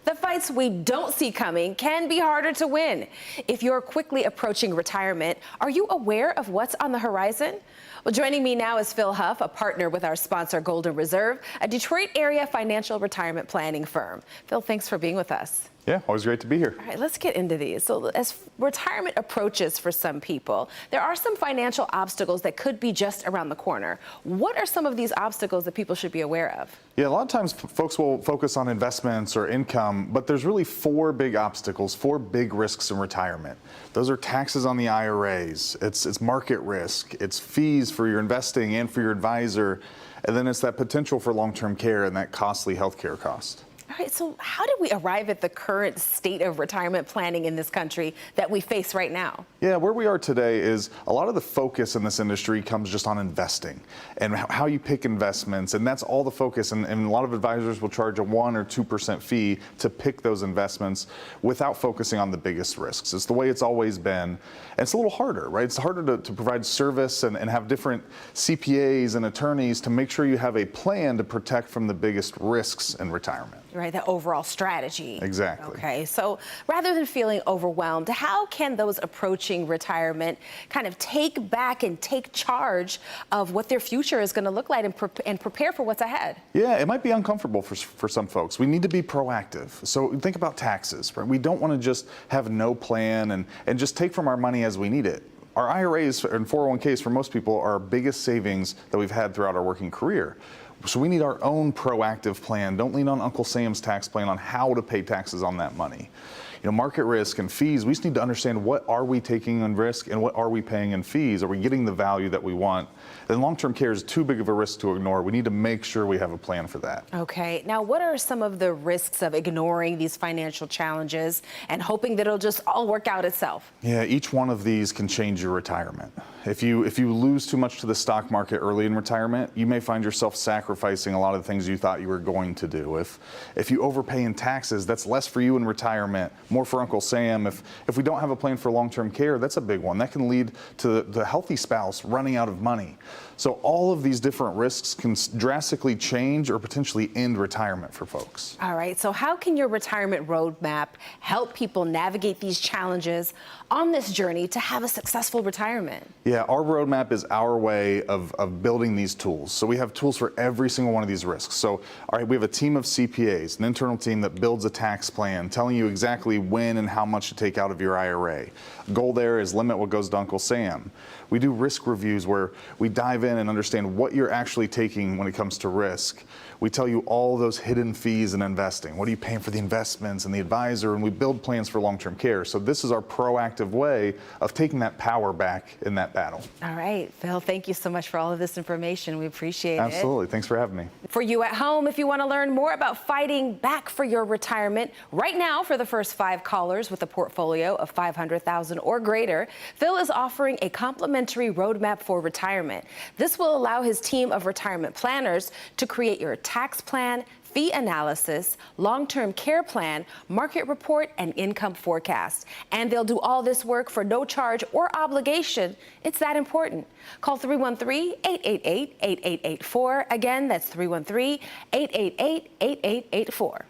The fights we don't see coming can be harder to win. If you're quickly approaching retirement, are you aware of what's on the horizon? Well, joining me now is Phil Huff, a partner with our sponsor, GoldenReserve, a Detroit area financial retirement planning firm. Phil, thanks for being with us. Yeah, always great to be here. All right, let's get into these. So as retirement approaches for some people, there are some financial obstacles that could be just around the corner. What are some of these obstacles that people should be aware of? Yeah, a lot of times folks will focus on investments or income, but there's really four big obstacles, four big risks in retirement. Those are taxes on the IRAs, it's market risk, it's fees for your investing and for your advisor, and then it's that potential for long-term care and that costly healthcare cost. All right, so how did we arrive at the current state of retirement planning in this country that we face right now? Yeah, where we are today is a lot of the focus in this industry comes just on investing and how you pick investments, and that's all the focus. And a lot of advisors will charge a 1 or 2% fee to pick those investments without focusing on the biggest risks. It's the way it's always been. And it's a little harder, right? It's harder to provide service and have different CPAs and attorneys to make sure you have a plan to protect from the biggest risks in retirement. Right, the overall strategy. Exactly. Okay, so rather than feeling overwhelmed, how can those approaching retirement kind of take back and take charge of what their future is going to look like and prepare for what's ahead? Yeah, it might be uncomfortable for some folks. We need to be proactive. So think about taxes, right? We don't want to just have no plan and just take from our money as we need it. Our IRAs and 401ks for most people are our biggest savings that we've had throughout our working career. So we need our own proactive plan. Don't lean on Uncle Sam's tax plan on how to pay taxes on that money. You know, market risk and fees, we just need to understand what are we taking in risk and what are we paying in fees? Are we getting the value that we want? Then long-term care is too big of a risk to ignore. We need to make sure we have a plan for that. Okay, now what are some of the risks of ignoring these financial challenges and hoping that it'll just all work out itself? Yeah, each one of these can change your retirement. If you lose too much to the stock market early in retirement, you may find yourself sacrificing a lot of the things you thought you were going to do. If you overpay in taxes, that's less for you in retirement, more for Uncle Sam. If we don't have a plan for long-term care, that's a big one. That can lead to the healthy spouse running out of money. So all of these different risks can drastically change or potentially end retirement for folks. All right, so how can your retirement roadmap help people navigate these challenges on this journey to have a successful retirement? Yeah, our roadmap is our way of building these tools. So we have tools for every single one of these risks. So, all right, we have a team of CPAs, an internal team that builds a tax plan, telling you exactly when and how much to take out of your IRA. Goal there is limit what goes to Uncle Sam. We do risk reviews where we dive in and understand what you're actually taking when it comes to risk. We tell you all those hidden fees in investing. What are you paying for the investments and the advisor? And we build plans for long-term care. So this is our proactive way of taking that power back in that battle. All right, Phil, thank you so much for all of this information. We appreciate it. Absolutely. Thanks for having me. For you at home, if you want to learn more about fighting back for your retirement, right now for the first 5 callers with a portfolio of $500,000 or greater, Phil is offering a complimentary roadmap for retirement. This will allow his team of retirement planners to create your tax plan, fee analysis, long-term care plan, market report, and income forecast. And they'll do all this work for no charge or obligation. It's that important. Call 313-888-8884. Again, that's 313-888-8884.